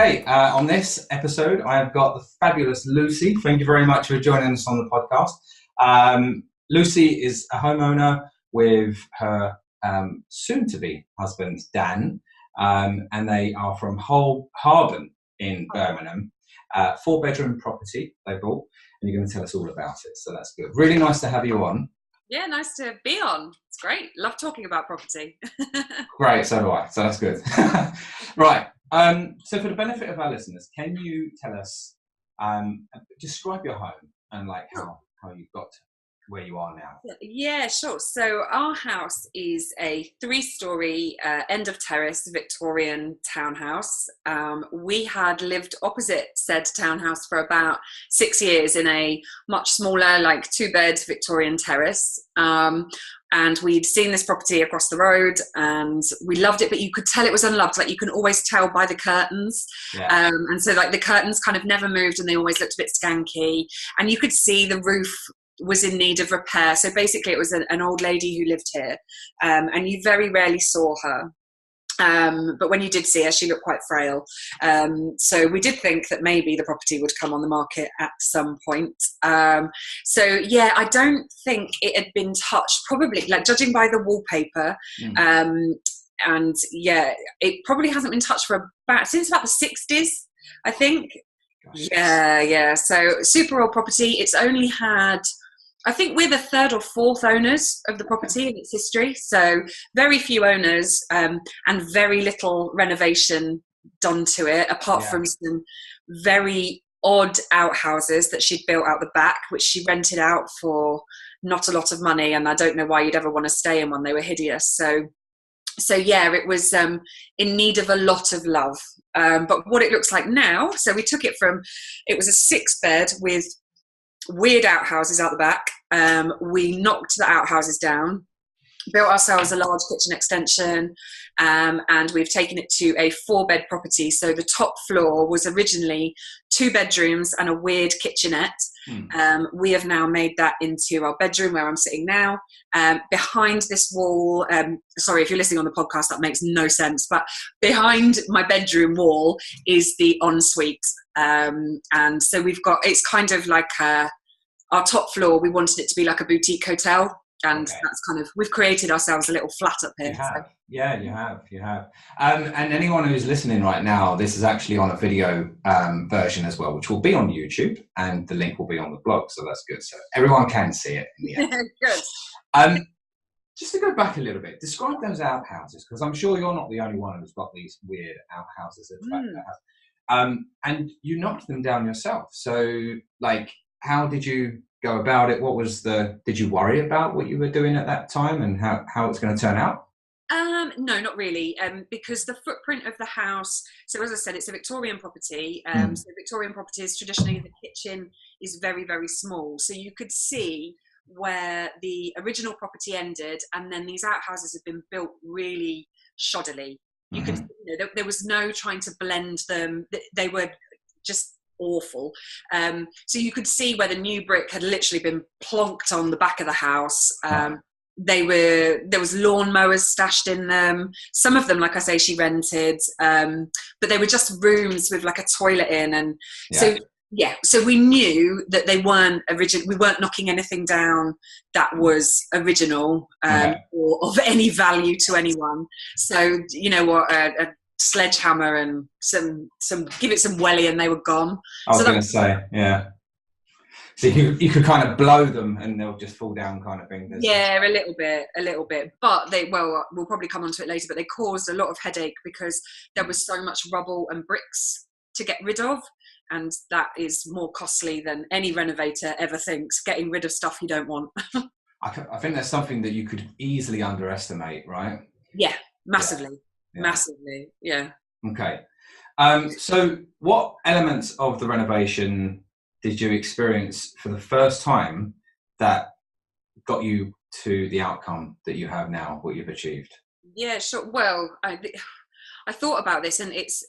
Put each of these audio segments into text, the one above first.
Okay, on this episode, I have got the fabulous Lucy. Thank you very much for joining us on the podcast. Lucy is a homeowner with her soon-to-be husband, Dan, and they are from Harborne in Birmingham. 4-bedroom property they bought, and you're going to tell us all about it, so that's good. Really nice to have you on. Yeah, nice to be on. It's great. Love talking about property. Great, so do I, so that's good. Right. So for the benefit of our listeners, can you tell us, describe your home and like how you got to where you are now? Yeah, sure. So our house is a 3-storey end of terrace Victorian townhouse. We had lived opposite said townhouse for about 6 years in a much smaller, like 2-bed Victorian terrace. And we'd seen this property across the road and we loved it, but you could tell it was unloved. Like you can always tell by the curtains. Yeah. And so like the curtains kind of never moved and they always looked a bit skanky. And you could see the roof was in need of repair. So basically it was an old lady who lived here, and you very rarely saw her. But when you did see her, she looked quite frail. So we did think that maybe the property would come on the market at some point. So yeah, I don't think it had been touched, probably, like judging by the wallpaper. And yeah, it probably hasn't been touched since about the 60s, I think. Gosh. Yeah. So super old property. It's only had, I think we're the 3rd or 4th owners of the property in its history. So very few owners, and very little renovation done to it, apart from some very odd outhouses that she'd built out the back, which she rented out for not a lot of money. And I don't know why you'd ever want to stay in one. They were hideous. So yeah, it was in need of a lot of love. But what it looks like now, so we took it it was a 6-bed with weird outhouses out the back. We knocked the outhouses down, built ourselves a large kitchen extension, and we've taken it to a 4-bed property. So the top floor was originally 2 bedrooms and a weird kitchenette. We have now made that into our bedroom where I'm sitting now. Behind this wall, sorry if you're listening on the podcast, that makes no sense, but behind my bedroom wall is the ensuite. And so it's kind of like our top floor, we wanted it to be like a boutique hotel. And that's kind of, we've created ourselves a little flat up here. You have. Yeah, you have. And anyone who's listening right now, this is actually on a video version as well, which will be on YouTube, and the link will be on the blog. So that's good. So everyone can see it in the end. Good. Just to go back a little bit, describe those outhouses, because I'm sure you're not the only one who's got these weird outhouses at the back of the house. And you knocked them down yourself. So, like, how did you go about it? Did you worry about what you were doing at that time and how it's going to turn out? No, not really, because the footprint of the house, so as I said, it's a Victorian property. So Victorian properties, traditionally the kitchen is very, very small. So you could see where the original property ended, and then these outhouses have been built really shoddily. You could, there was no trying to blend them. They were just awful. So you could see where the new brick had literally been plonked on the back of the house. There was lawnmowers stashed in them. Some of them, like I say, she rented, but they were just rooms with like a toilet in. And so we knew that they weren't original. We weren't knocking anything down that was original or of any value to anyone. So you know what, a sledgehammer and give it some welly and they were gone. I was going to say, yeah. So you could kind of blow them and they'll just fall down, kind of thing. Yeah, a little bit. But we'll probably come onto it later, but they caused a lot of headache because there was so much rubble and bricks to get rid of. And that is more costly than any renovator ever thinks, getting rid of stuff you don't want. I think that's something that you could easily underestimate, right? Yeah, massively. Massively, yeah. Okay. So what elements of the renovation did you experience for the first time that got you to the outcome that you have now, what you've achieved? Yeah, sure. Well, I thought about this, and it's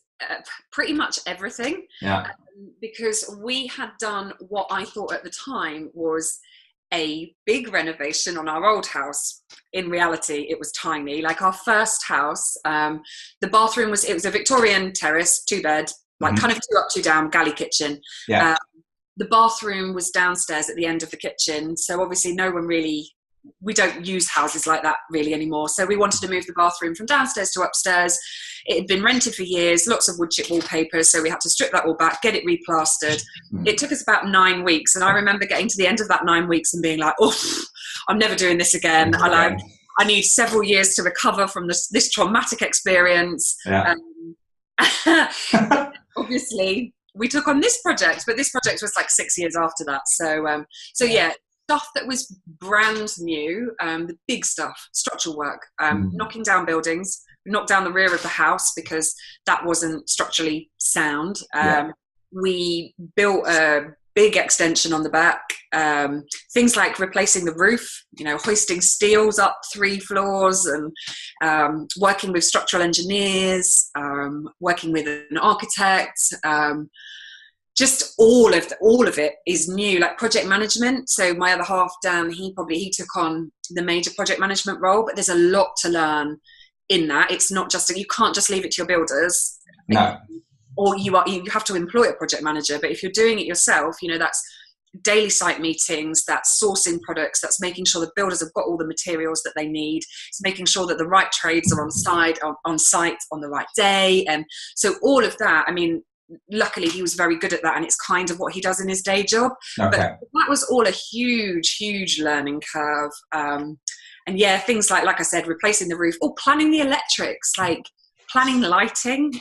pretty much everything. Yeah. Because we had done what I thought at the time was a big renovation on our old house. In reality, it was tiny. Like our first house, the bathroom it was a Victorian terrace, 2-bed. like kind of 2 up, 2 down galley kitchen. Yeah. The bathroom was downstairs at the end of the kitchen, so obviously we don't use houses like that really anymore. So we wanted to move the bathroom from downstairs to upstairs. It had been rented for years, lots of wood chip wallpaper, so we had to strip that all back, get it replastered. It took us about 9 weeks, and I remember getting to the end of that 9 weeks and being like, oh, I'm never doing this again. I need several years to recover from this traumatic experience. Yeah. Obviously, we took on this project, but this project was like 6 years after that. So yeah, stuff that was brand new, the big stuff, structural work, knocking down buildings. We knocked down the rear of the house because that wasn't structurally sound. We built a big extension on the back. Things like replacing the roof, hoisting steels up 3 floors, and working with structural engineers, working with an architect. Just all of it is new, like project management. So my other half, Dan, he took on the major project management role, but there's a lot to learn in that. It's not just, you can't just leave it to your builders. No. Or you have to employ a project manager. But if you're doing it yourself, that's daily site meetings, that's sourcing products, that's making sure the builders have got all the materials that they need. It's making sure that the right trades are on site on the right day. And so all of that, luckily he was very good at that, and it's kind of what he does in his day job. Okay. But that was all a huge learning curve. And yeah, things like I said, replacing the roof, or planning the electrics, like planning lighting.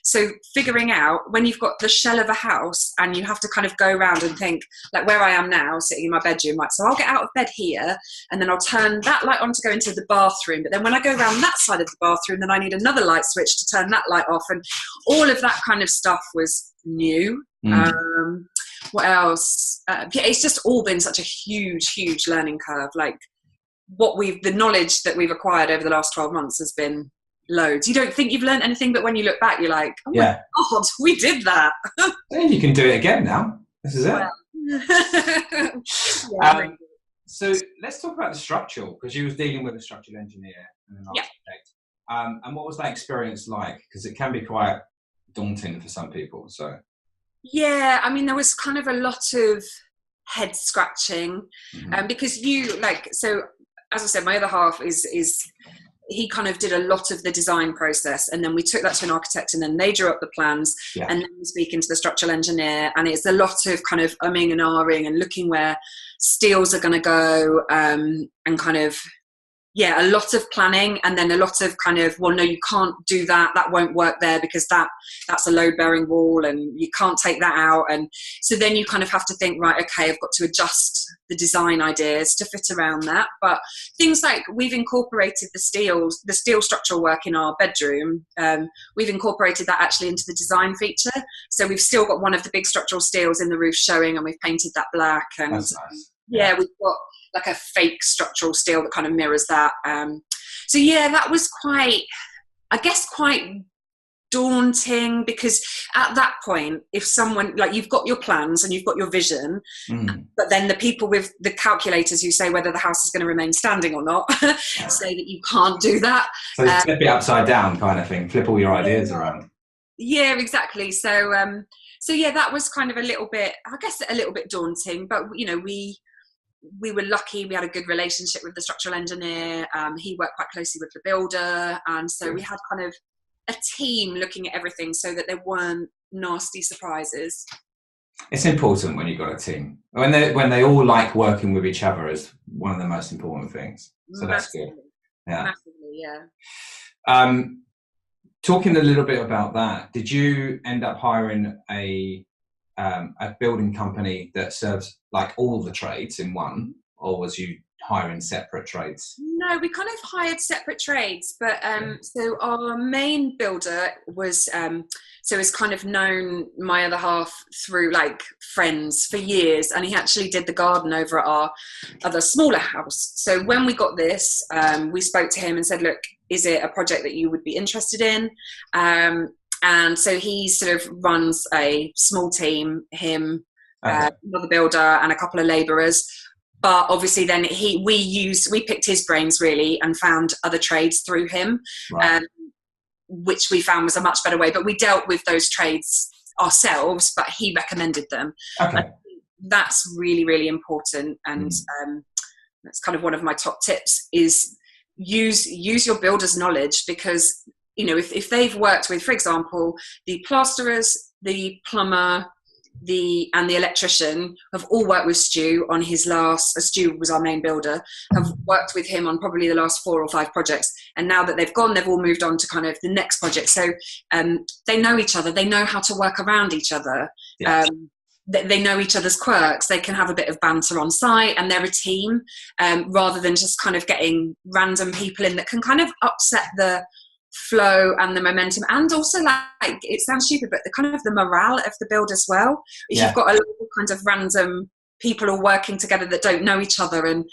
So figuring out when you've got the shell of a house and you have to kind of go around and think, like where I am now, sitting in my bedroom, right, so I'll get out of bed here and then I'll turn that light on to go into the bathroom. But then when I go around that side of the bathroom, then I need another light switch to turn that light off. And all of that kind of stuff was new. What else? It's just all been such a huge learning curve. Like the knowledge that we've acquired over the last 12 months has been loads. You don't think you've learned anything, but when you look back, you're like, oh my God, we did that. You can do it again now. This is it. So let's talk about the structural, because you was dealing with a structural engineer and an architect. And what was that experience like? Because it can be quite daunting for some people. So yeah, there was kind of a lot of head scratching, because so as I said, my other half is he kind of did a lot of the design process, and then we took that to an architect, and then they drew up the plans, and then we speak into the structural engineer, and it's a lot of kind of umming and ahhing and looking where steels are going to go, and kind of a lot of planning, and then a lot of kind of, well, no, you can't do that won't work there because that's a load bearing wall and you can't take that out. And so then you kind of have to think, right, okay, I've got to adjust the design ideas to fit around that. But things like, we've incorporated the steel structural work in our bedroom, we've incorporated that actually into the design feature. So we've still got one of the big structural steels in the roof showing, and we've painted that black. And that's nice. Yeah, we've got like a fake structural steel that kind of mirrors that. So yeah, that was quite daunting, because at that point, if someone, like, you've got your plans and you've got your vision, but then the people with the calculators who say whether the house is going to remain standing or not say that you can't do that. So flip it upside down kind of thing, flip all your ideas around. Yeah, exactly. So yeah, that was kind of a little bit daunting, but we were lucky. We had a good relationship with the structural engineer. He worked quite closely with the builder, and so we had kind of a team looking at everything so that there weren't nasty surprises. It's important when you've got a team, when they all like working with each other, is one of the most important things. So that's good. Yeah, massively, yeah. Talking a little bit about that, did you end up hiring a building company that serves like all the trades in one, or was you hiring separate trades? No, we kind of hired separate trades, but so our main builder was is kind of known my other half through like friends for years, and he actually did the garden over at our other smaller house. So when we got this, we spoke to him and said, look, is it a project that you would be interested in? And so he sort of runs a small team, him, another builder and a couple of labourers. But obviously then we picked his brains really and found other trades through him. Right. which we found was a much better way. But we dealt with those trades ourselves, but he recommended them. Okay. That's really, really important. And that's kind of one of my top tips is use your builder's knowledge, because, you know, if they've worked with, for example, the plasterers, the plumber, and the electrician have all worked with Stu on his last, Stu was our main builder, have worked with him on probably the last 4 or 5 projects. And now that they've gone, they've all moved on to kind of the next project. So they know each other. They know how to work around each other. Yes. They know each other's quirks. They can have a bit of banter on site, and they're a team, rather than just kind of getting random people in that can kind of upset the flow and the momentum, and also, like, it sounds stupid, but the kind of the morale of the build as well. If you've got a lot of kind of random people all working together that don't know each other, and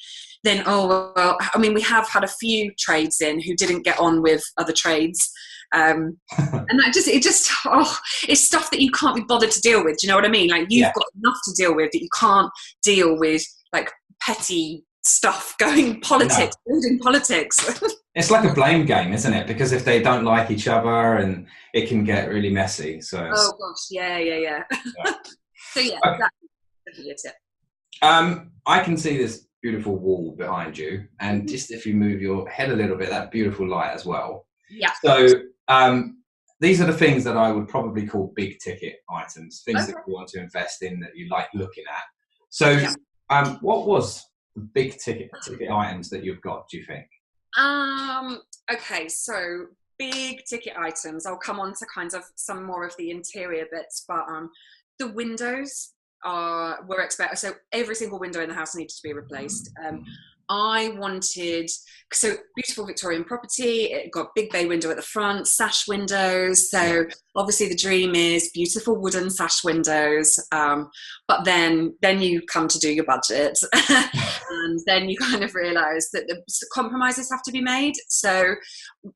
then, oh well, I mean, we have had a few trades in who didn't get on with other trades, and that it's stuff that you can't be bothered to deal with. Do you know what I mean? Like, you've got enough to deal with, that you can't deal with like petty stuff, building politics. It's like a blame game, isn't it? Because if they don't like each other, and it can get really messy. So oh gosh, yeah. So yeah, okay. That's definitely a tip. I can see this beautiful wall behind you, and just if you move your head a little bit, that beautiful light as well. Yeah. So these are the things that I would probably call big ticket items, things that you want to invest in, that you like looking at. So what was the big ticket items that you've got, do you think? Okay, so big ticket items. I'll come on to kind of some more of the interior bits, but the windows were expected. So every single window in the house needed to be replaced. I wanted, so beautiful Victorian property, it got big bay window at the front, sash windows. So obviously the dream is beautiful wooden sash windows. But then you come to do your budget and then you kind of realize that the compromises have to be made. So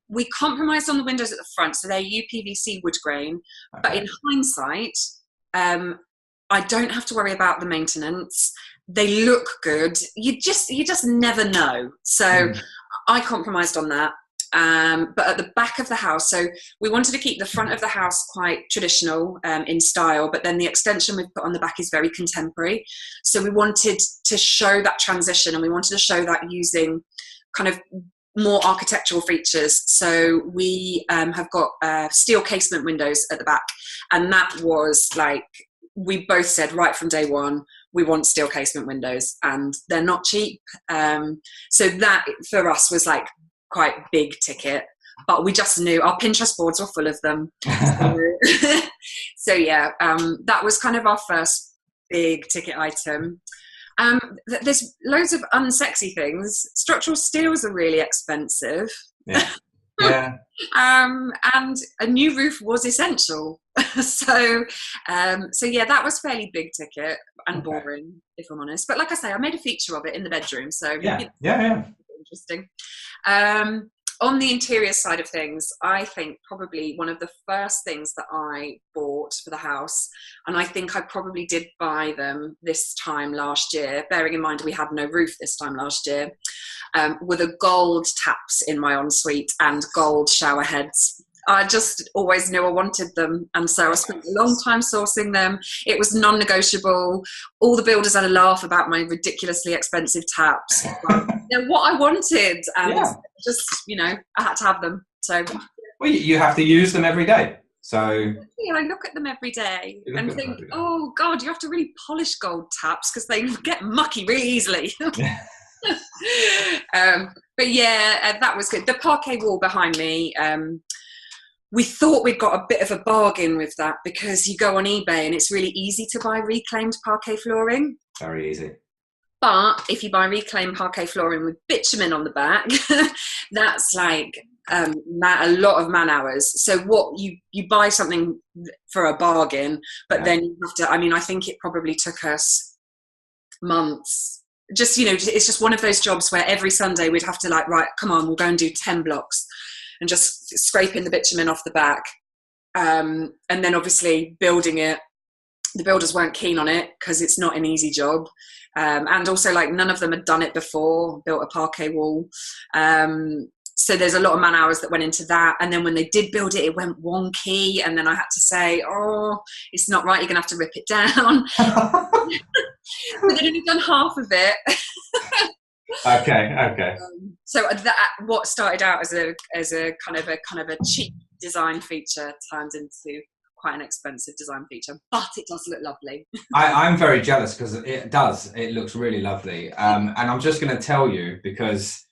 we compromised on the windows at the front. So they're UPVC wood grain, but in hindsight, I don't have to worry about the maintenance. They look good. You just never know. So I compromised on that. But at the back of the house, so we wanted to keep the front of the house quite traditional in style, but then the extension we've put on the back is very contemporary. So we wanted to show that transition, and we wanted to show that using kind of more architectural features. So we have got steel casement windows at the back, and that was like, we both said right from day one, we want steel casement windows, and they're not cheap. So that for us was like quite big ticket, but we just knew our Pinterest boards were full of them. So yeah, that was kind of our first big ticket item. There's loads of unsexy things. Structural steels are really expensive. Yeah. And a new roof was essential. So yeah, that was fairly big ticket and boring, if I'm honest. But like I say, I made a feature of it in the bedroom, so yeah. Interesting. On the interior side of things, I think probably one of the first things that I bought for the house, and I think I probably did buy them this time last year, bearing in mind we had no roof this time last year, were the gold taps in my ensuite and gold shower heads. I just always knew I wanted them, and so I spent a long time sourcing them. It was non-negotiable. All the builders had a laugh about my ridiculously expensive taps. They're what I wanted, and just, you know, I had to have them. So, well, you have to use them every day. So I look at them every day and think, oh God, you have to really polish gold taps because they get mucky really easily. But yeah, that was good. The parquet wall behind me, we thought we'd got a bit of a bargain with that, because you go on eBay and it's really easy to buy reclaimed parquet flooring. Very easy. But if you buy reclaimed parquet flooring with bitumen on the back, that's like a lot of man hours. So what you buy something for a bargain, but then you have to, I mean, I think it probably took us months. Just, you know, it's just one of those jobs where every Sunday we'd have to like, right, come on, we'll go and do 10 blocks. And just scraping the bitumen off the back. And then obviously building it. The builders weren't keen on it because it's not an easy job. And also, like, none of them had done it before, built a parquet wall. So there's a lot of man hours that went into that. And then when they did build it, it went wonky. And then I had to say, oh, it's not right. You're going to have to rip it down. But they'd only done half of it. Okay. So that what started out as a kind of a cheap design feature turned into quite an expensive design feature, but it does look lovely. I'm very jealous because it looks really lovely. And I'm just going to tell you, because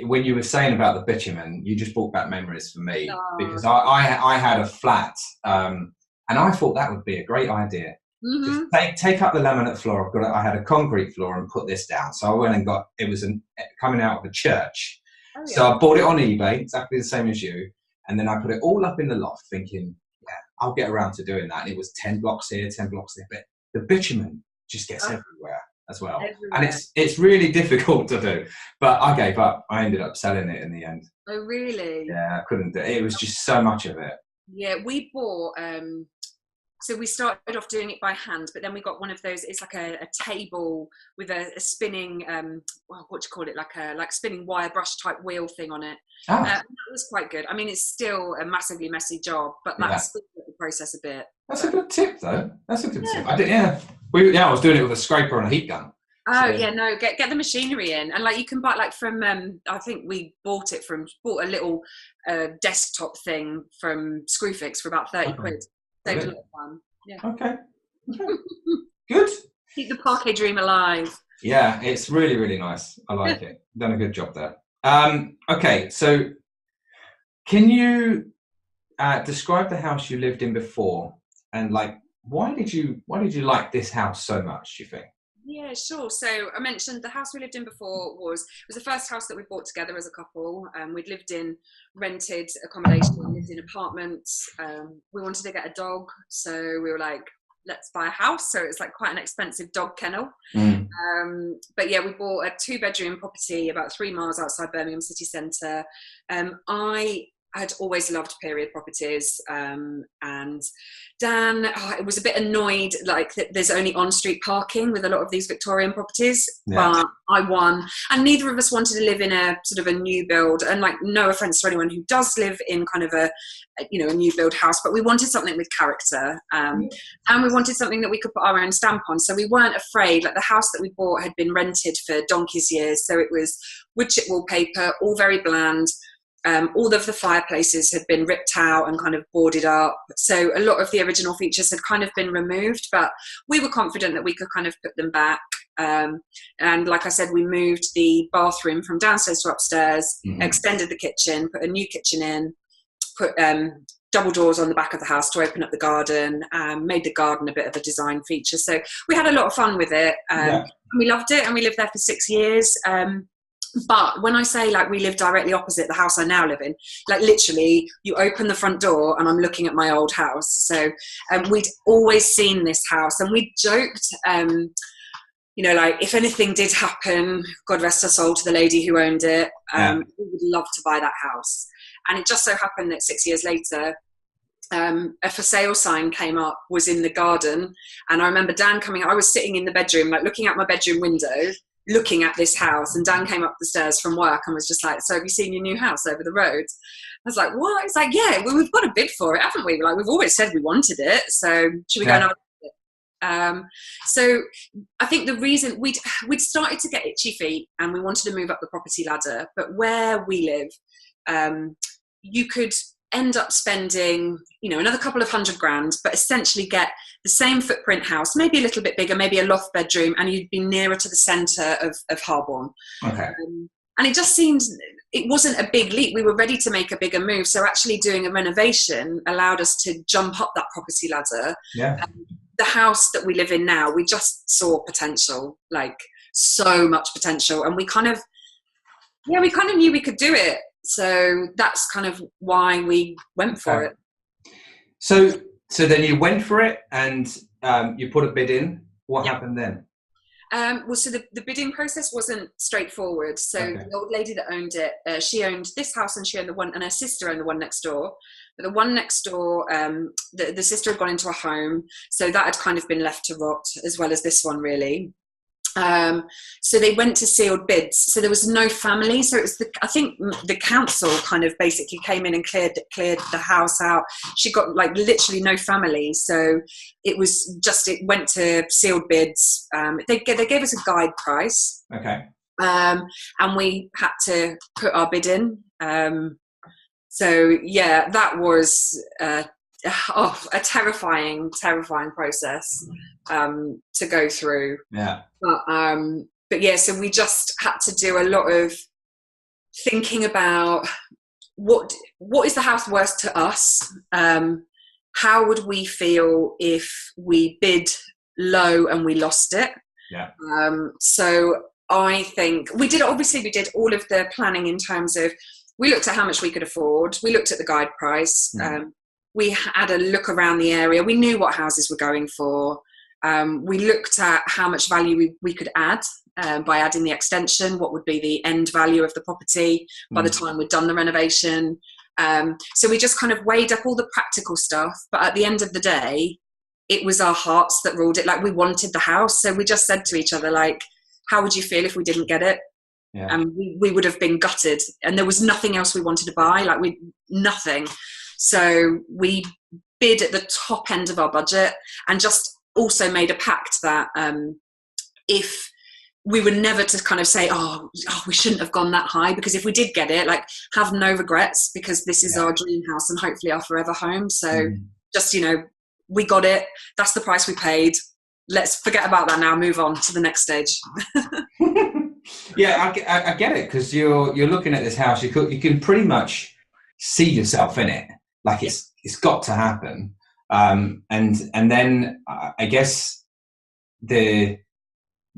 when you were saying about the bitumen, you just brought back memories for me. Because I had a flat, and I thought that would be a great idea. Mm-hmm. Just take up the laminate floor. I had a concrete floor and put this down. So I went and it was coming out of a church. Oh, yeah. So I bought it on eBay, exactly the same as you. And then I put it all up in the loft thinking, yeah, I'll get around to doing that. And it was 10 blocks here, 10 blocks there. But the bitumen just gets everywhere as well. And it's really difficult to do. But I gave up. I ended up selling it in the end. Oh, really? Yeah, I couldn't do it. It was just so much of it. Yeah, we bought... So we started off doing it by hand, but then we got one of those. It's like a table with a spinning, what do you call it? Like spinning wire brush type wheel thing on it. That was quite good. I mean, it's still a massively messy job, but that's the process a bit. That's a good tip, though. That's a good tip. I was doing it with a scraper and a heat gun. Oh yeah, no, get the machinery in, and like you can buy like from. I think we bought a little desktop thing from Screwfix for about 30 quid. Saved a lot of fun. Yeah. Okay. Good. Keep the parquet dream alive. Yeah, it's really, really nice. I like it. Done a good job there. Okay, so can you describe the house you lived in before, and like why did you like this house so much, do you think? Yeah, sure. So I mentioned the house we lived in before was the first house that we bought together as a couple. We'd lived in rented accommodation, lived in apartments. We wanted to get a dog, so we were like, let's buy a house. So it's like quite an expensive dog kennel. But yeah, we bought a 2-bedroom property about 3 miles outside Birmingham city centre. I had always loved period properties, and Dan was a bit annoyed like that there's only on-street parking with a lot of these Victorian properties, but I won, and neither of us wanted to live in a sort of a new build, and like no offense to anyone who does live in kind of a new build house, but we wanted something with character, and we wanted something that we could put our own stamp on, so we weren't afraid. Like the house that we bought had been rented for donkey's years, so it was wood chip wallpaper, all very bland. All of the fireplaces had been ripped out and kind of boarded up. So a lot of the original features had kind of been removed, but we were confident that we could kind of put them back. And like I said, we moved the bathroom from downstairs to upstairs, extended the kitchen, put a new kitchen in, put double doors on the back of the house to open up the garden, made the garden a bit of a design feature. So we had a lot of fun with it. And we loved it, and we lived there for 6 years. But when I say like we live directly opposite the house I now live in, like literally you open the front door and I'm looking at my old house. So we'd always seen this house, and we joked, like if anything did happen, God rest her soul, to the lady who owned it, we would love to buy that house. And it just so happened that 6 years later, a for sale sign came up, was in the garden. And I remember Dan coming, I was sitting in the bedroom, like looking out my bedroom window, looking at this house, and Dan came up the stairs from work and was just like, so have you seen your new house over the road? I was like, what? It's like, yeah, we've got a bid for it, haven't we? Like, we've always said we wanted it, so should we go and have a look at it? So I think the reason we'd started to get itchy feet and we wanted to move up the property ladder, but where we live, you could end up spending, another couple of $100,000, but essentially get the same footprint house, maybe a little bit bigger, maybe a loft bedroom, and you'd be nearer to the centre of Harborne. Okay. And it just seemed, it wasn't a big leap. We were ready to make a bigger move. So actually doing a renovation allowed us to jump up that property ladder. Yeah. The house that we live in now, we just saw potential, like so much potential. And we kind of knew we could do it. So that's kind of why we went for it. So then you went for it, and you put a bid in. What happened then? So the bidding process wasn't straightforward. So the old lady that owned it, she owned this house, and she owned the one, and her sister owned the one next door. But the one next door, the sister had gone into a home, so that had kind of been left to rot, as well as this one, really. So they went to sealed bids. So there was no family. So it was I think the council kind of basically came in and cleared the house out. She got like literally no family. So it went to sealed bids. They gave us a guide price. Okay. And we had to put our bid in. So yeah, that was a terrifying process to go through. Yeah. But yeah, so we just had to do a lot of thinking about what is the house worth to us? How would we feel if we bid low and we lost it? Yeah. So I think we did all of the planning in terms of, we looked at how much we could afford. We looked at the guide price. We had a look around the area. We knew what houses were going for. We looked at how much value we could add by adding the extension. What would be the end value of the property by the time we'd done the renovation? So we just kind of weighed up all the practical stuff. But at the end of the day, it was our hearts that ruled it. Like, we wanted the house. So we just said to each other, like, how would you feel if we didn't get it? Yeah. And we would have been gutted. And there was nothing else we wanted to buy. Like, nothing. So we bid at the top end of our budget, and just also made a pact that if we were never to kind of say, oh, we shouldn't have gone that high, because if we did get it, like, have no regrets, because this is our dream house and hopefully our forever home. So just, we got it. That's the price we paid. Let's forget about that now. Move on to the next stage. Yeah, I get it, because you're looking at this house. You can pretty much see yourself in it. Like, it's got to happen. And then I guess the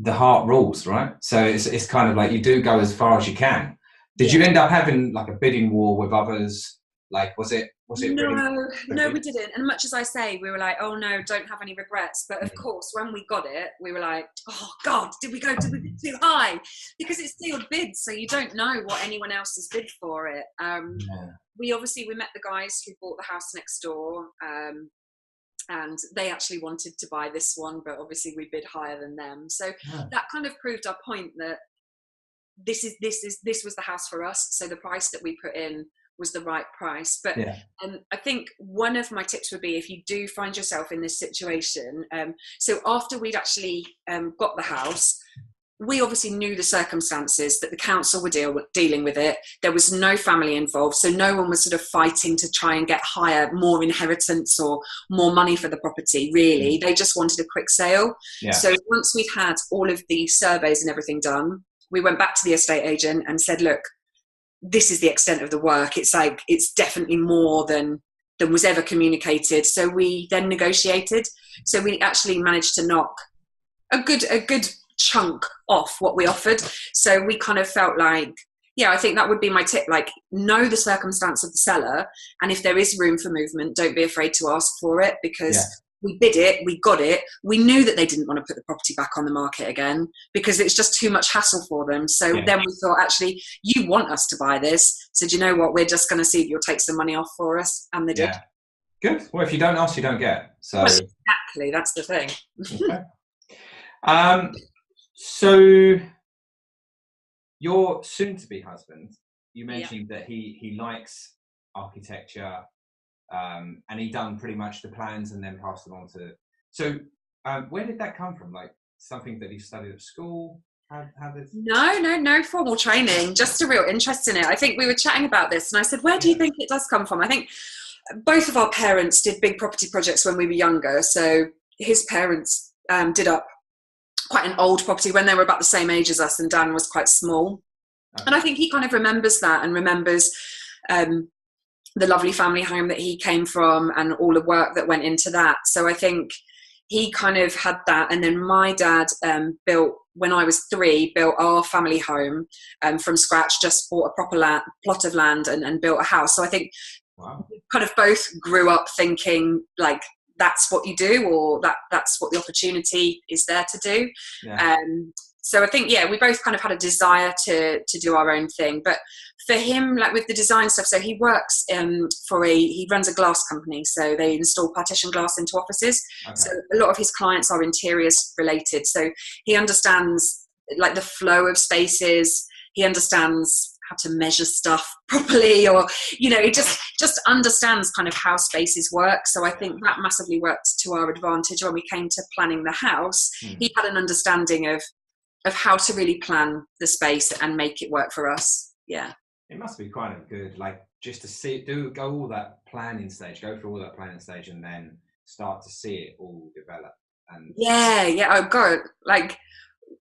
heart rules, right? So it's kind of like, you do go as far as you can. Did you end up having like a bidding war with others? Like, was it No, we didn't. And much as I say, we were like, oh no, don't have any regrets. But of course, when we got it, we were like, oh God, did we bid too high? Because it's sealed bids, so you don't know what anyone else has bid for it. We met the guys who bought the house next door, and they actually wanted to buy this one, but obviously we bid higher than them. So that kind of proved our point that this was the house for us. So the price that we put in was the right price. But I think one of my tips would be, if you do find yourself in this situation, so after we'd actually got the house, we obviously knew the circumstances, that the council were dealing with it. There was no family involved, so no one was sort of fighting to try and get more inheritance or more money for the property, really. They just wanted a quick sale. So once we'd had all of the surveys and everything done, we went back to the estate agent and said, look, this is the extent of the work. It's definitely more than was ever communicated. So we then negotiated. So we actually managed to knock a good chunk off what we offered. So we kind of felt like, I think that would be my tip. Like, know the circumstance of the seller, and if there is room for movement, don't be afraid to ask for it, because we bid it, we got it. We knew that they didn't want to put the property back on the market again, because it's just too much hassle for them. So then we thought, actually, you want us to buy this, so do you know what, we're just going to see if you'll take some money off for us. And they did. Good. Well, if you don't ask, you don't get. So exactly, that's the thing. Okay. So your soon-to-be husband, you mentioned that he likes architecture, and he done pretty much the plans and then passed them on to. So where did that come from? Like, something that he studied at school? How did... No formal training, just a real interest in it. I think we were chatting about this, and I said, where do you think it does come from? I think both of our parents did big property projects when we were younger. So his parents did up quite an old property when they were about the same age as us, and Dan was quite small. And I think he kind of remembers that, and remembers the lovely family home that he came from and all the work that went into that. So I think he kind of had that. And then my dad built, when I was 3, built our family home from scratch, just bought a proper plot of land and built a house. So I think we kind of both grew up thinking, like, that's what you do, or that's what the opportunity is there to do. So I think, yeah, we both kind of had a desire to do our own thing. But for him, like with the design stuff, so he works he runs a glass company. So they install partition glass into offices. Okay. So a lot of his clients are interiors related. So he understands like the flow of spaces. He understands how to measure stuff properly, or, you know, he just understands kind of how spaces work. So I think that massively worked to our advantage when we came to planning the house. He had an understanding of how to really plan the space and make it work for us. Yeah. It must be quite good, like just to go through all that planning stage, and then start to see it all develop. And oh god, like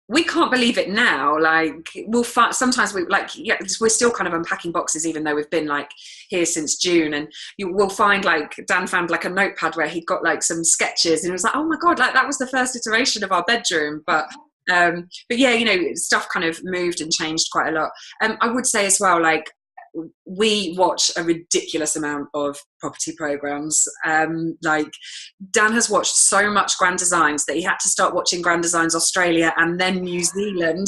we can't believe it now. Like we'll find sometimes we're still kind of unpacking boxes, even though we've been like here since June. And we'll find like Dan found like a notepad where he'd got like some sketches, and it was like, oh my god, like that was the first iteration of our bedroom. But yeah, you know, stuff kind of moved and changed quite a lot. I would say as well, like we watch a ridiculous amount of property programs. Like Dan has watched so much Grand Designs that he had to start watching Grand Designs Australia and then New Zealand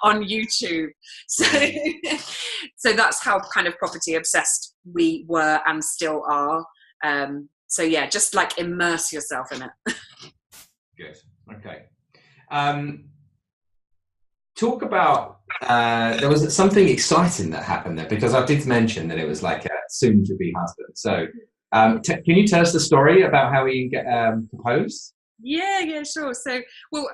on YouTube. So that's how kind of property obsessed we were and still are. So yeah, just like immerse yourself in it. Good. Okay. Talk about there was something exciting that happened there, because I did mention that it was like a soon-to-be husband. So can you tell us the story about how he proposed? Yeah, sure. So, well,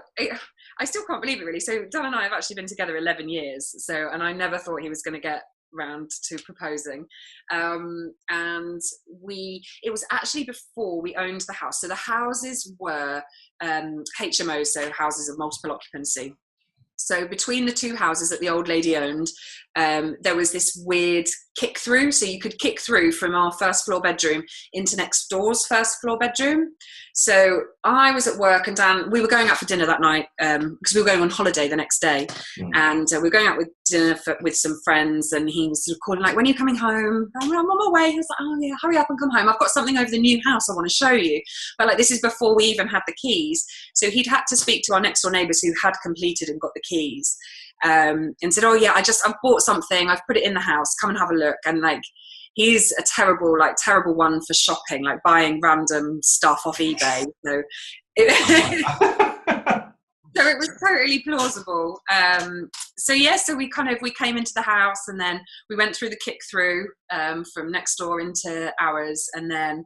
I still can't believe it really. So Dan and I have actually been together 11 years. So, and I never thought he was going to get round to proposing. And it was actually before we owned the house. So the houses were HMOs, so houses of multiple occupancy. So between the two houses that the old lady owned, there was this weird kick through. So you could kick through from our first floor bedroom into next door's first floor bedroom. So I was at work, and Dan, we were going out for dinner that night because we were going on holiday the next day. And we were going out with dinner with some friends, and he was sort of calling like, when are you coming home? I'm on my way. He was like, oh yeah, hurry up and come home. I've got something over the new house I want to show you. But like, this is before we even had the keys. So he'd had to speak to our next door neighbours who had completed and got the keys. And said, oh yeah, I've bought something, I've put it in the house, come and have a look. And like, he's a terrible one for shopping, like buying random stuff off eBay. So so it was totally plausible. So we came into the house, and then we went through the kick through from next door into ours, and then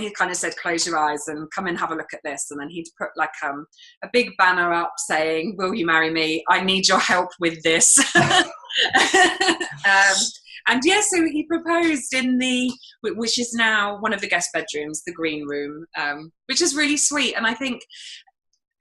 he kind of said, close your eyes and come and have a look at this. And then he'd put like a big banner up saying, will you marry me? I need your help with this. And yeah, so he proposed in which is now one of the guest bedrooms, the green room, which is really sweet. And I think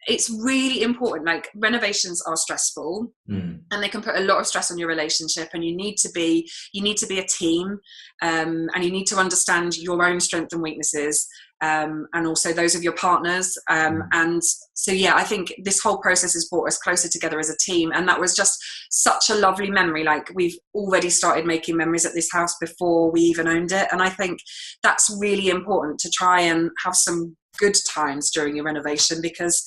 it's really important. Like, renovations are stressful, and they can put a lot of stress on your relationship, and you need to be a team, and you need to understand your own strengths and weaknesses, and also those of your partners. And so, yeah, I think this whole process has brought us closer together as a team. And that was just such a lovely memory. Like, we've already started making memories at this house before we even owned it. And I think that's really important, to try and have some good times during your renovation, because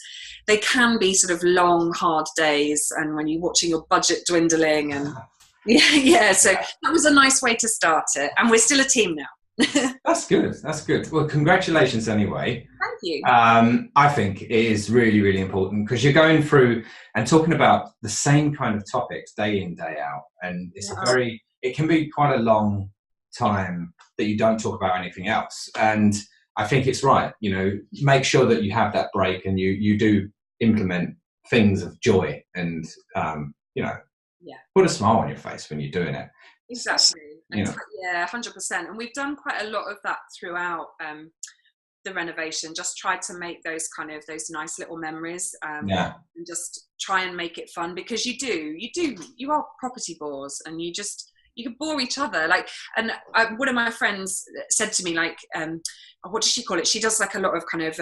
they can be sort of long, hard days, and when you're watching your budget dwindling, and so that was a nice way to start it, and we're still a team now. That's good. Well, congratulations anyway. Thank you. I think it is really, really important, because you're going through and talking about the same kind of topics day in, day out, and it can be quite a long time that you don't talk about anything else. And I think it's right, make sure that you have that break, and you do implement things of joy, and put a smile on your face when you're doing it. Exactly. Yeah, 100%. And we've done quite a lot of that throughout the renovation. Just tried to make those nice little memories, and just try and make it fun, because you are property bores, and you can bore each other. Like, and one of my friends said to me, like, what does she call it? She does like a lot of kind of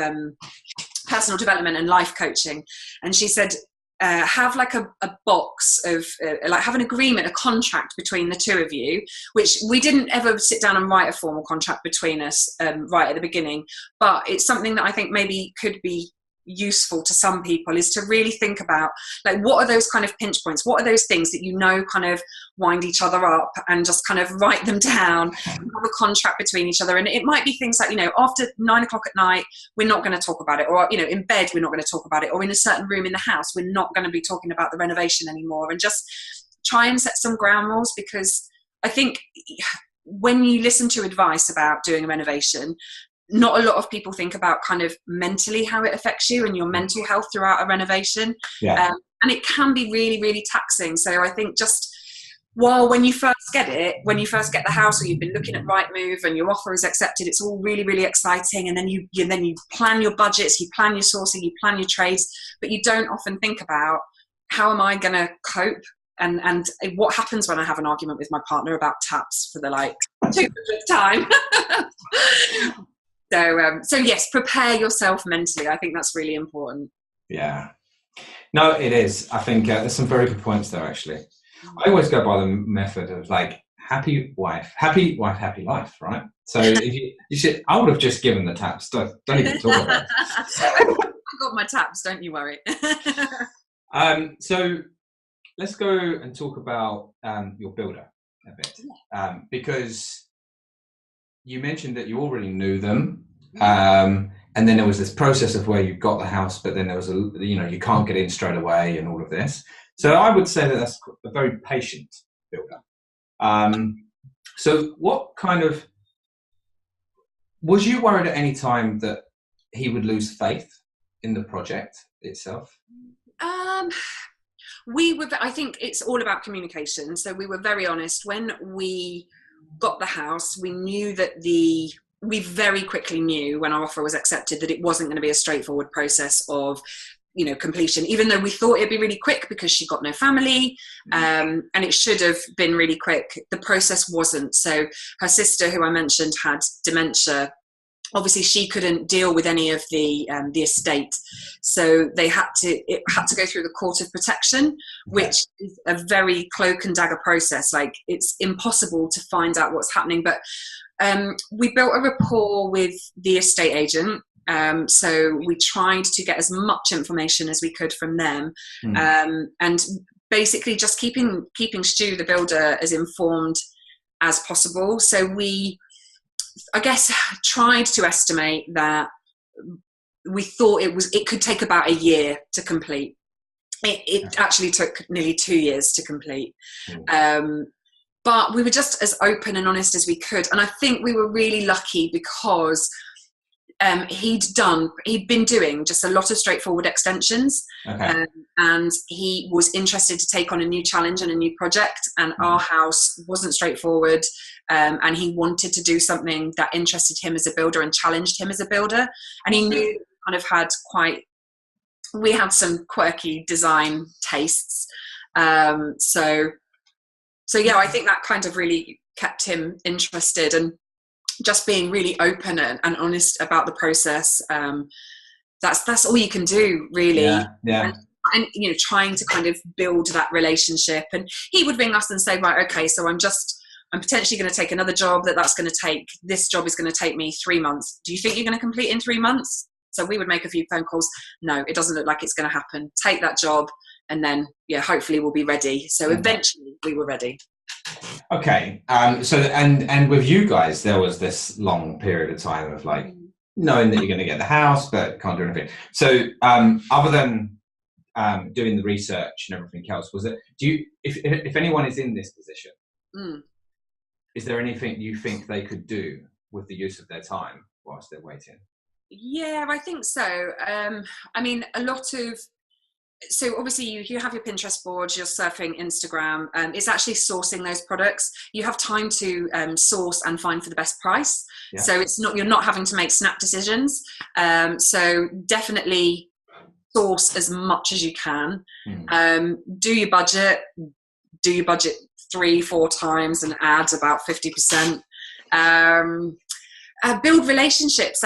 personal development and life coaching. And she said, have like a box of, like, have an agreement, a contract between the two of you, which we didn't ever sit down and write a formal contract between us right at the beginning. But it's something that I think maybe could be useful to some people is to really think about, like, what are those kind of pinch points? What are those things that, kind of wind each other up, and just kind of write them down, have a contract between each other. And it might be things like, after 9 o'clock at night, we're not going to talk about it, or, in bed, we're not going to talk about it, or in a certain room in the house, we're not going to be talking about the renovation anymore. And just try and set some ground rules, because I think when you listen to advice about doing a renovation, not a lot of people think about kind of mentally how it affects you and your mental health throughout a renovation. Yeah. And it can be really, really taxing. So I think just when you first get the house, or you've been looking at Rightmove and your offer is accepted, it's all really, really exciting. And then you plan your budgets, you plan your sourcing, you plan your trades, but you don't often think about, how am I going to cope? And what happens when I have an argument with my partner about taps for the 200th time? So yes, prepare yourself mentally. I think that's really important. Yeah. No, it is. I think there's some very good points there, actually. I always go by the method of happy wife, happy life, right? So if you should, I would have just given the taps. Don't even talk about it. I got my taps, don't you worry. So let's go and talk about your builder a bit, because you mentioned that you already knew them, and then there was this process of where you got the house, but then there was you can't get in straight away and all of this. So I would say that that's a very patient builder. So what kind of, was you worried at any time that he would lose faith in the project itself? I think it's all about communication. So we were very honest. When we got the house, we knew that we very quickly knew when our offer was accepted that it wasn't going to be a straightforward process of, completion, even though we thought it'd be really quick because she got no family, and it should have been really quick. The process wasn't. So her sister, who I mentioned, had dementia. Obviously, she couldn't deal with any of the estate, so it had to go through the court of protection, which is a very cloak and dagger process. It's impossible to find out what's happening. But we built a rapport with the estate agent, so we tried to get as much information as we could from them, and basically just keeping Stu, the builder, as informed as possible. So we, I guess, tried to estimate that we thought it could take about a year to complete. It actually took nearly 2 years to complete. But we were just as open and honest as we could. And I think we were really lucky because he'd been doing just a lot of straightforward extensions, and he was interested to take on a new challenge and a new project, and our house wasn't straightforward, and he wanted to do something that interested him as a builder and challenged him as a builder, and he knew kind of we had some quirky design tastes, so yeah, I think that kind of really kept him interested, and just being really open and honest about the process. That's all you can do, really. Yeah. And trying to kind of build that relationship. And he would ring us and say, right, okay, so I'm potentially going to take another job this job is going to take me 3 months. Do you think you're going to complete in 3 months? So we would make a few phone calls. No, it doesn't look like it's going to happen. Take that job, and then hopefully we'll be ready. So eventually we were ready. Okay. So and with you guys, there was this long period of time of knowing that you're going to get the house, but can't do anything. So other than doing the research and everything else, if anyone is in this position, is there anything you think they could do with the use of their time whilst they're waiting? Yeah, I think so. I mean, so obviously you have your Pinterest boards, you're surfing Instagram. It's actually sourcing those products. You have time to source and find for the best price. Yeah. So you're not having to make snap decisions. So definitely source as much as you can. Do your budget 3-4 times and add about 50%. Build relationships,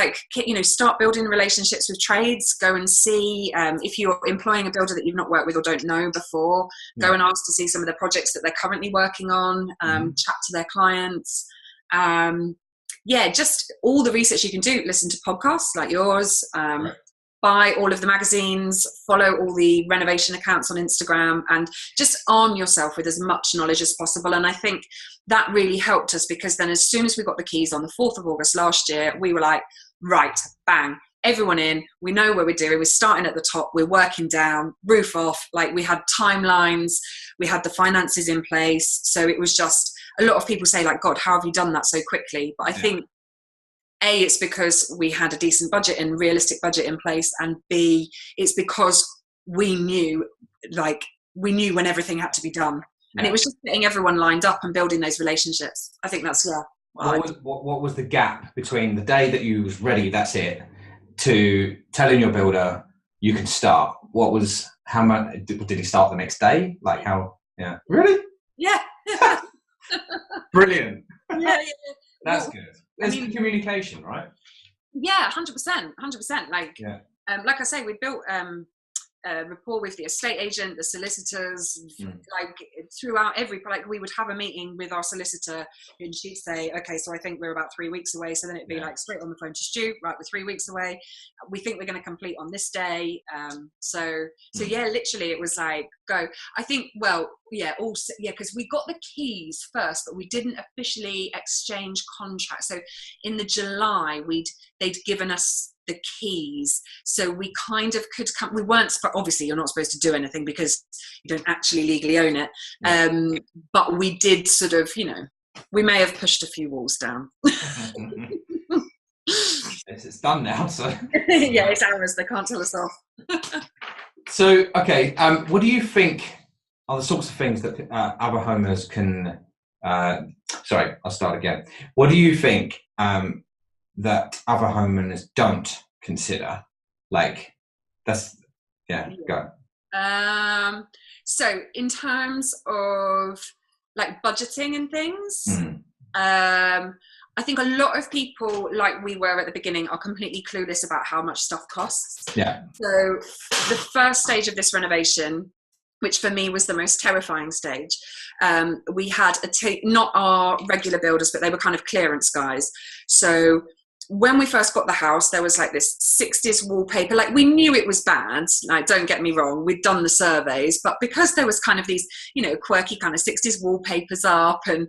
start building relationships with trades. Go and see, if you're employing a builder that you've not worked with or don't know before, go and ask to see some of the projects that they're currently working on, chat to their clients. Just all the research you can do. Listen to podcasts like yours. buy all of the magazines, follow all the renovation accounts on Instagram, and just arm yourself with as much knowledge as possible. And I think that really helped us, because then as soon as we got the keys on the 4th of August last year, we were like, right, bang, everyone in, we know what we're doing, we're starting at the top, we're working down, roof off, like we had timelines, we had the finances in place. So it was just, a lot of people say like, God, how have you done that so quickly? But I think A, it's because we had a decent budget and realistic budget in place, and B, it's because we knew when everything had to be done. And it was just getting everyone lined up and building those relationships. I think that's, What was the gap between the day that you was ready, that's it, to telling your builder you can start? What was, how much, did he start the next day? Like how, really? Yeah. Brilliant. Yeah. That's good. There's good communication, right? Yeah, 100%. Like I say, we built rapport with the estate agent, the solicitors, like throughout like we would have a meeting with our solicitor, and she'd say, okay, so I think we're about 3 weeks away. So then it'd be like straight on the phone to Stu, right, we're 3 weeks away. We think we're going to complete on this day. So literally it was like, go. I think, because we got the keys first, but we didn't officially exchange contracts. So in the July, they'd given us the keys, so we kind of could come. We weren't, obviously you're not supposed to do anything because you don't actually legally own it, but we did sort of, we may have pushed a few walls down. It's done now, so yeah, it's ours, they can't tell us off. So okay, what do you think are the sorts of things that other homeowners can sorry, I'll start again. What do you think that other homeowners don't consider? Like, that's, go. So in terms of like budgeting and things, I think a lot of people, like we were at the beginning, are completely clueless about how much stuff costs. Yeah. So the first stage of this renovation, which for me was the most terrifying stage, we had not our regular builders, but they were kind of clearance guys. So when we first got the house, there was like this 60s wallpaper. Like, we knew it was bad, like, don't get me wrong, we'd done the surveys, but because there was kind of these, quirky kind of 60s wallpapers up, and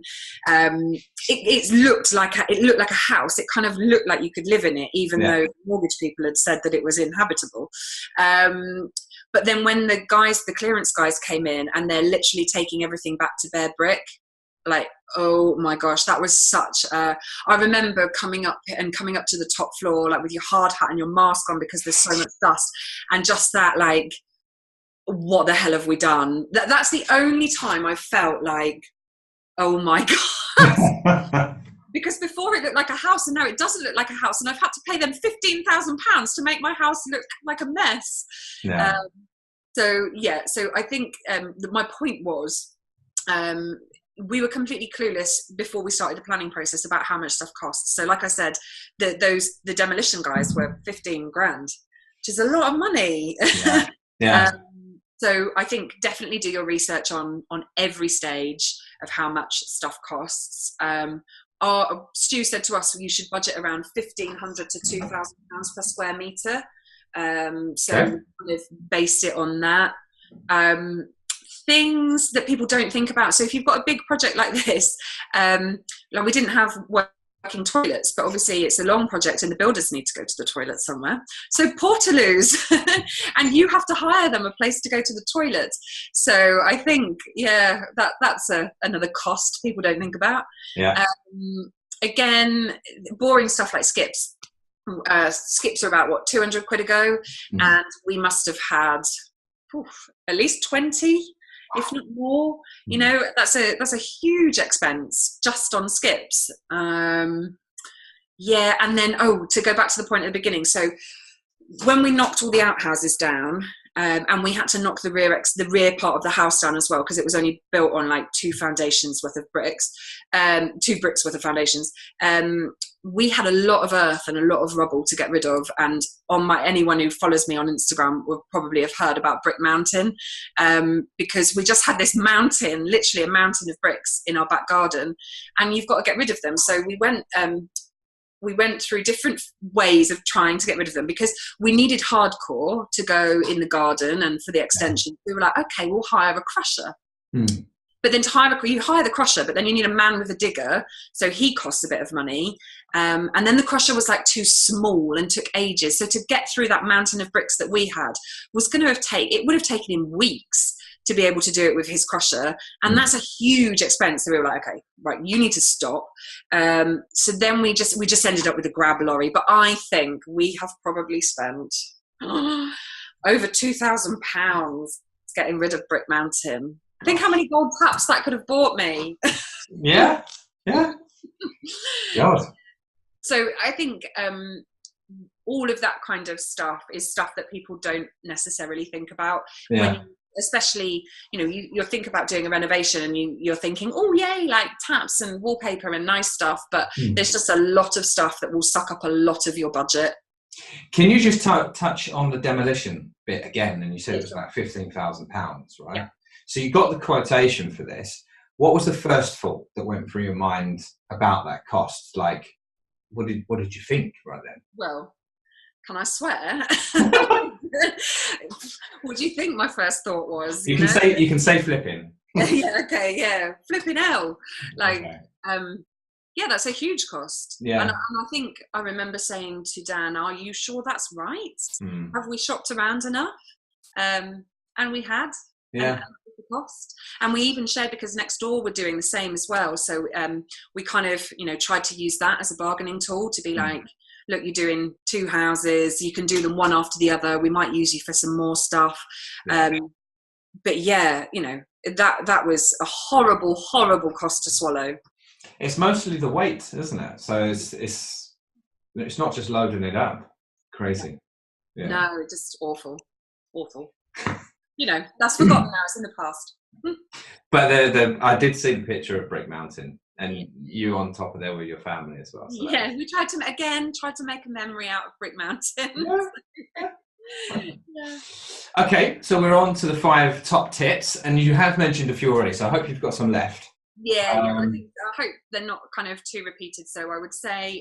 it looked like a house. It kind of looked like you could live in it, even though mortgage people had said that it was inhabitable. But then when the clearance guys came in, and they're literally taking everything back to bare brick, like, oh my gosh, that was such I remember coming up to the top floor, like with your hard hat and your mask on because there's so much dust, and just that, like, what the hell have we done? That's the only time I felt like, oh my god. Because before it looked like a house, and now it doesn't look like a house, and I've had to pay them £15,000 to make my house look like a mess. So I think my point was, we were completely clueless before we started the planning process about how much stuff costs. So like I said, the demolition guys were 15 grand, which is a lot of money. So I think definitely do your research on every stage of how much stuff costs. Stu said to us, you should budget around £1,500 to £2,000 per square metre. So we kind of based it on that. Things that people don't think about. So if you've got a big project like this, like we didn't have working toilets, but obviously it's a long project and the builders need to go to the toilet somewhere. So portaloos, and you have to hire them a place to go to the toilet. So I think, that's another cost people don't think about. Again, boring stuff like skips. Skips are about, 200 quid a go, and we must have had at least 20, if not more. That's a huge expense just on skips. And then to go back to the point at the beginning, so when we knocked all the outhouses down, and we had to knock the rear part of the house down as well, because it was only built on like 2 foundations worth of bricks, 2 bricks worth of foundations. We had a lot of earth and a lot of rubble to get rid of. And anyone who follows me on Instagram will probably have heard about Brick Mountain, because we just had this mountain, literally a mountain of bricks in our back garden, and you've got to get rid of them. So we went, we went through different ways of trying to get rid of them because we needed hardcore to go in the garden and for the extension. We were like, okay, we'll hire a crusher. But then you hire the crusher, but then you need a man with a digger, so he costs a bit of money. And then the crusher was like too small and took ages. So to get through that mountain of bricks that we had was going to it would have taken him weeks to be able to do it with his crusher, and that's a huge expense. So we were like, okay, right, you need to stop. So then we just ended up with a grab lorry. But I think we have probably spent over £2,000 getting rid of Brick Mountain. Think how many gold taps that could have bought me. Yeah. God. So I think all of that kind of stuff is stuff that people don't necessarily think about. Especially, you'll think about doing a renovation and you're thinking, oh yay, like taps and wallpaper and nice stuff, but there's just a lot of stuff that will suck up a lot of your budget. Can you just touch on the demolition bit again? And you said it was about £15,000, right? Yeah. So you got the quotation for this. What was the first thought that went through your mind about that cost? Like, what did you think right then? Well, can I swear? What do you think my first thought was? You can say flipping. Yeah, okay, yeah, flipping hell. Like, okay. Yeah, that's a huge cost. Yeah. And I think I remember saying to Dan, are you sure that's right? Have we shopped around enough? And we had. Yeah. The cost. And we even shared, because next door were doing the same as well. So we kind of, tried to use that as a bargaining tool to be like, look, you're doing 2 houses, you can do them one after the other. We might use you for some more stuff. Yeah. But yeah, that was a horrible, horrible cost to swallow. It's mostly the weight, isn't it? So it's not just loading it up. Crazy. Yeah. No, just awful. That's forgotten now. It's in the past. But I did see the picture of Brick Mountain, and you on top of there with your family as well. So yeah, we tried to make a memory out of Brick Mountain. Yeah. Okay, so we're on to the 5 top tips, and you have mentioned a few already, so I hope you've got some left. Yeah, I hope they're not kind of too repeated. So I would say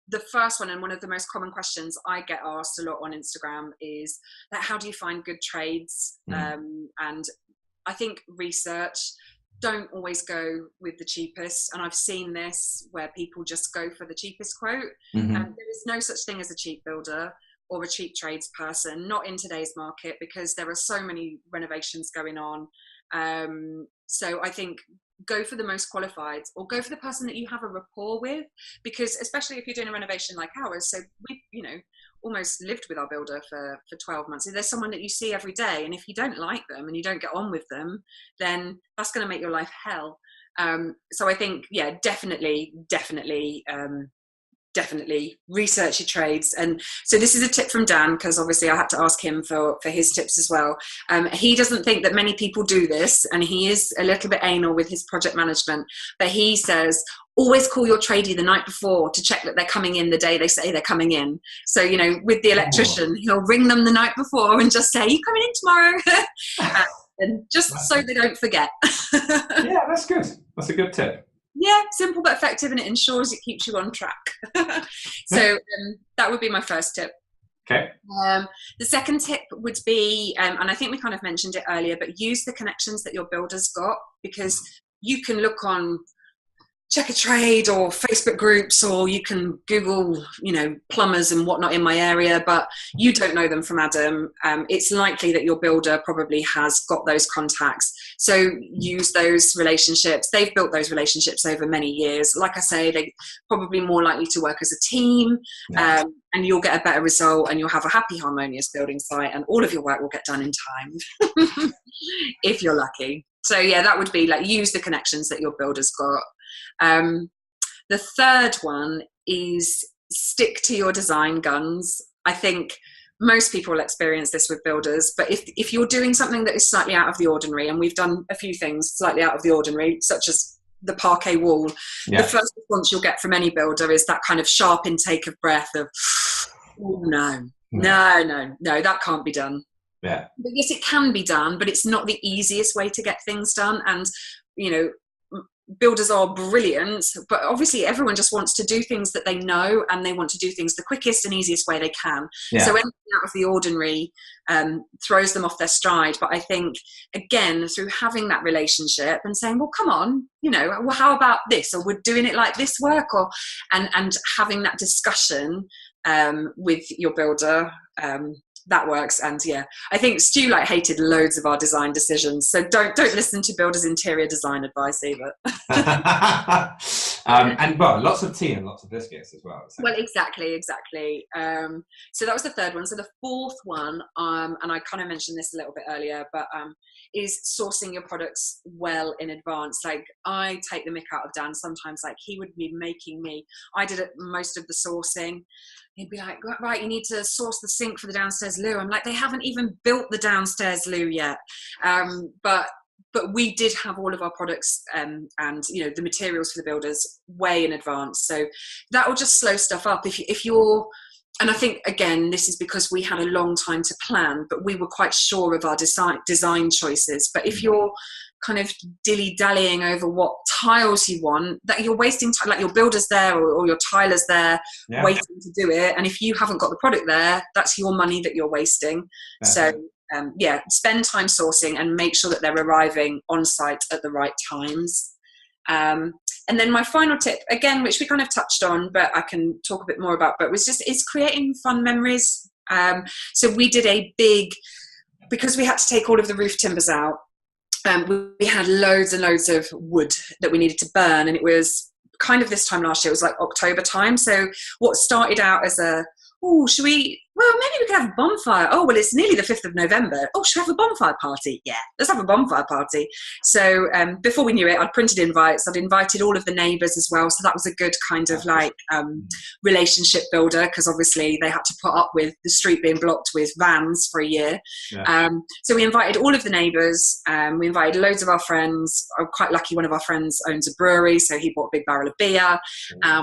the first one, and one of the most common questions I get asked a lot on Instagram, is that how do you find good trades? And I think research, don't always go with the cheapest. And I've seen this where people just go for the cheapest quote. And there is no such thing as a cheap builder or a cheap tradesperson, not in today's market, because there are so many renovations going on. So I think go for the most qualified, or go for the person that you have a rapport with, because especially if you're doing a renovation like ours, so we almost lived with our builder for 12 months. If there's someone that you see every day, and if you don't like them and you don't get on with them, then that's going to make your life hell. So I think, yeah, definitely research your trades. And so this is a tip from Dan, because obviously I had to ask him for his tips as well. He doesn't think that many people do this, and he is a little bit anal with his project management, but he says always call your tradie the night before to check that they're coming in the day they say they're coming in. So with the electrician, he'll ring them the night before and just say, you coming in tomorrow? And just so they don't forget. Yeah, that's good. That's a good tip. Yeah, simple but effective, and it ensures it keeps you on track. So that would be my first tip. Okay. The second tip would be, and I think we kind of mentioned it earlier, but use the connections that your builder's got, because you can look on Check a Trade or Facebook groups, or you can Google, plumbers and whatnot in my area, but you don't know them from Adam. It's likely that your builder probably has got those contacts. So use those relationships. They've built those relationships over many years. Like I say, they're probably more likely to work as a team, and you'll get a better result, and you'll have a happy, harmonious building site, and all of your work will get done in time if you're lucky. So yeah, that would be like, use the connections that your builder's got. The third one is stick to your design guns. I think most people will experience this with builders, but if you're doing something that is slightly out of the ordinary, and we've done a few things slightly out of the ordinary, such as the parquet wall, the first response you'll get from any builder is that kind of sharp intake of breath of, oh, no, that can't be done. Yeah. But yes, it can be done, but it's not the easiest way to get things done. And, builders are brilliant, but obviously everyone just wants to do things that they know, and they want to do things the quickest and easiest way they can. Yeah. So anything out of the ordinary throws them off their stride. But I think, again, through having that relationship and saying, well, come on, well, how about this? Or we're doing it like this work, and having that discussion with your builder, that works. And yeah, I think Stu hated loads of our design decisions, so don't listen to builders' interior design advice either. And well, lots of tea and lots of biscuits as well. Well, exactly. So that was the third one. So the fourth one, and I kind of mentioned this a little bit earlier, but is sourcing your products well in advance. Like, I take the mick out of Dan sometimes. Like, he would be making me, I did most of the sourcing. He'd be like, right, you need to source the sink for the downstairs loo. I'm like, they haven't even built the downstairs loo yet. But we did have all of our products and the materials for the builders way in advance. So that will just slow stuff up. If you're, and I think, again, this is because we had a long time to plan, but we were quite sure of our design choices. But if you're kind of dilly-dallying over what tiles you want, that you're wasting time, like your builder's there or your tiler's there waiting to do it. And if you haven't got the product there, that's your money that you're wasting. So spend time sourcing and make sure that they're arriving on site at the right times. And then my final tip, again, which we kind of touched on, but I can talk a bit more about, but is creating fun memories. So we did because we had to take all of the roof timbers out, we had loads and loads of wood that we needed to burn, and it was kind of this time last year, it was like October time. So what started out as maybe we could have a bonfire. Oh, well, it's nearly the 5th of November. Oh, should we have a bonfire party? Yeah, let's have a bonfire party. So before we knew it, I'd printed invites. I'd invited all of the neighbours as well. So that was a good kind of relationship builder, because obviously they had to put up with the street being blocked with vans for a year. Yeah. So we invited all of the neighbours. We invited loads of our friends. I'm quite lucky, one of our friends owns a brewery, so he bought a big barrel of beer.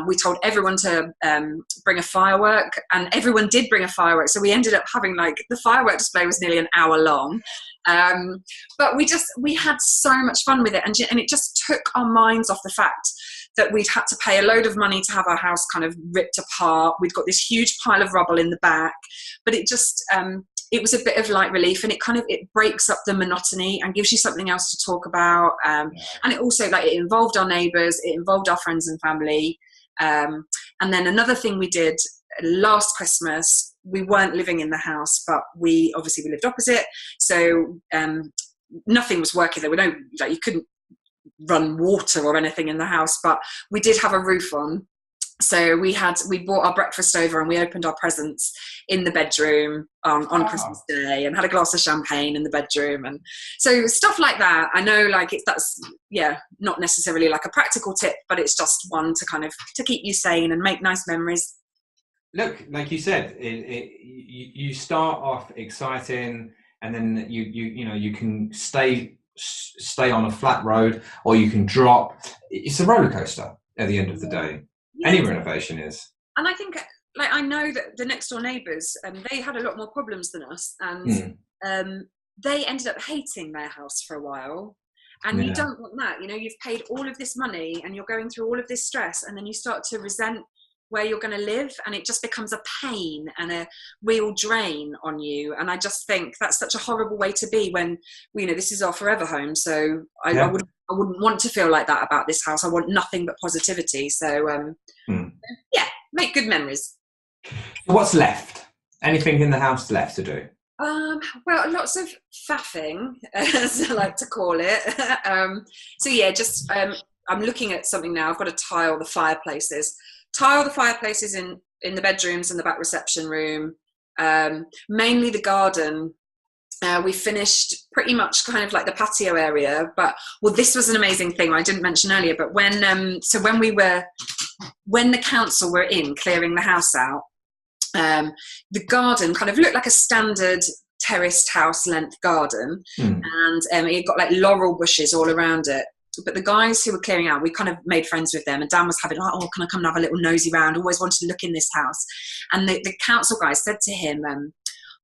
We told everyone to bring a firework, and everyone did bring a firework. So we ended up having the firework display was nearly an hour long. But we had so much fun with it, and it just took our minds off the fact that we'd had to pay a load of money to have our house kind of ripped apart. We'd got this huge pile of rubble in the back, but it just it was a bit of light relief, and it breaks up the monotony and gives you something else to talk about. And it also it involved our neighbours, it involved our friends and family. And then another thing we did last Christmas, we weren't living in the house, but we lived opposite, so nothing was working. There were no, you couldn't run water or anything in the house, but we did have a roof on. So we brought our breakfast over, and we opened our presents in the bedroom on Christmas Day, and had a glass of champagne in the bedroom. And so stuff like that, I know that's not necessarily a practical tip, but it's just one to keep you sane and make nice memories. Look, like you said, you start off exciting, and then you can stay on a flat road, or you can drop. It's a roller coaster at the end of the day. Yeah. Any renovation is. And I think, I know that the next door neighbours, they had a lot more problems than us, and they ended up hating their house for a while. And you don't want that. You've paid all of this money, and you're going through all of this stress, and then you start to resent where you're going to live, and it just becomes a pain and a real drain on you. And I just think that's such a horrible way to be when this is our forever home. So I wouldn't want to feel like that about this house. I want nothing but positivity. So make good memories. What's left? Anything in the house left to do? Well, lots of faffing, as I like to call it. I'm looking at something now. I've got to tile the fireplaces in the bedrooms and the back reception room, mainly the garden. We finished pretty much kind of the patio area, but this was an amazing thing I didn't mention earlier, but when the council were in clearing the house out, the garden kind of looked like a standard terraced house length garden, and it got laurel bushes all around it. But the guys who were clearing out, we kind of made friends with them, and Dan was having can I come and have a little nosy round? Always wanted to look in this house. And the council guys said to him,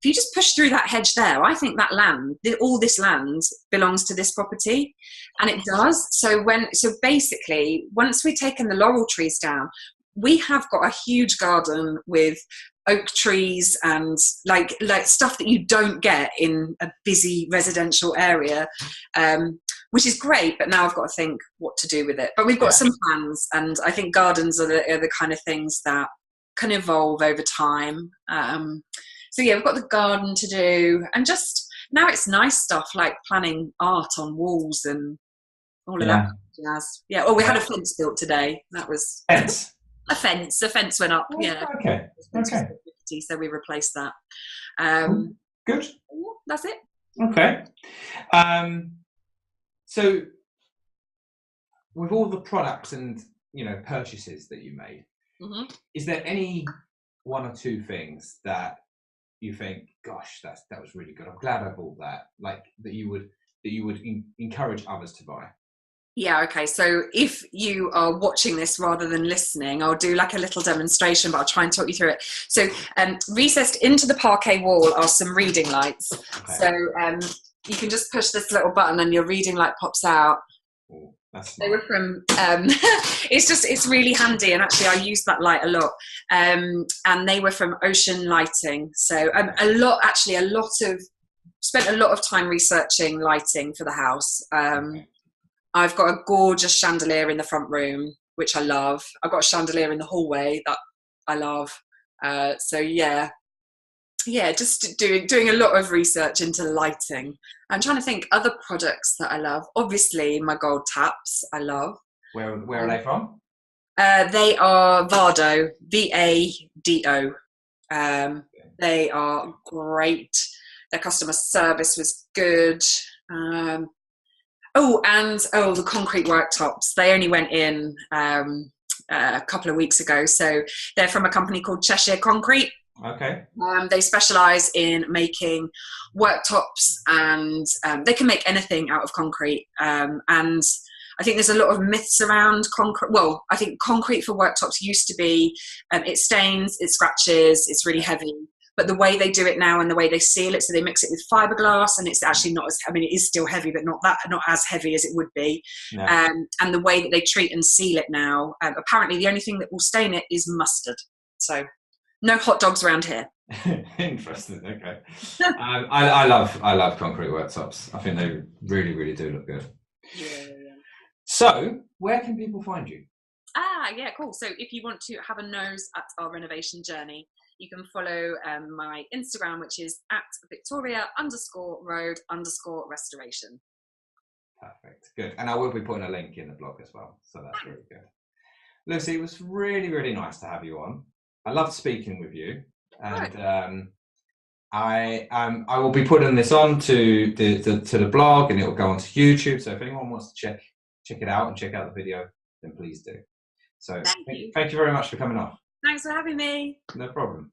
if you just push through that hedge there, I think that land, all this land belongs to this property, and it does. So basically, once we've taken the laurel trees down, we have got a huge garden with oak trees and like stuff that you don't get in a busy residential area, which is great. But now I've got to think what to do with it. But we've got some plans, and I think gardens are the kind of things that can evolve over time. So yeah, we've got the garden to do, and just now it's nice stuff like planning art on walls and all of that jazz. Yeah. Oh, we had a fence built today. That was fence. A fence went up. Yeah. Okay. So we replaced that. Good. That's it. Okay. So with all the products and purchases that you made, is there any one or two things that you think, gosh, that was really good, I'm glad I bought that, like that you would encourage others to buy? Yeah, okay. So if you are watching this rather than listening, I'll do like a little demonstration, but I'll try and talk you through it. So recessed into the parquet wall are some reading lights. Okay. So you can just push this little button and your reading light pops out. Ooh, that's they were from, it's really handy, and actually I use that light a lot. And they were from Ocean Lighting. So spent a lot of time researching lighting for the house. Okay. I've got a gorgeous chandelier in the front room, which I love. I've got a chandelier in the hallway that I love. Just doing a lot of research into lighting. I'm trying to think other products that I love. Obviously, my gold taps I love. Where are they from? They are Vado, Vado. They are great. Their customer service was good. The concrete worktops. They only went in a couple of weeks ago. So they're from a company called Cheshire Concrete. Okay. They specialise in making worktops, and they can make anything out of concrete. And I think there's a lot of myths around concrete. Well, I think concrete for worktops used to be it stains, it scratches, it's really heavy. But the way they do it now and the way they seal it, so they mix it with fiberglass, and it's actually not as, it is still heavy, but not as heavy as it would be. No. And the way that they treat and seal it now, apparently the only thing that will stain it is mustard. So no hot dogs around here. Interesting. Okay. I love concrete worktops. I think they really, really do look good. Yeah. So where can people find you? Yeah, cool. So if you want to have a nose at our renovation journey, you can follow my Instagram, which is @Victoria_road_restoration. Perfect. Good. And I will be putting a link in the blog as well. So that's really good. Lucy, it was really, really nice to have you on. I loved speaking with you. And I will be putting this on to the blog, and it will go onto YouTube. So if anyone wants to check it out and check out the video, then please do. So thank you very much for coming on. Thanks for having me. No problem.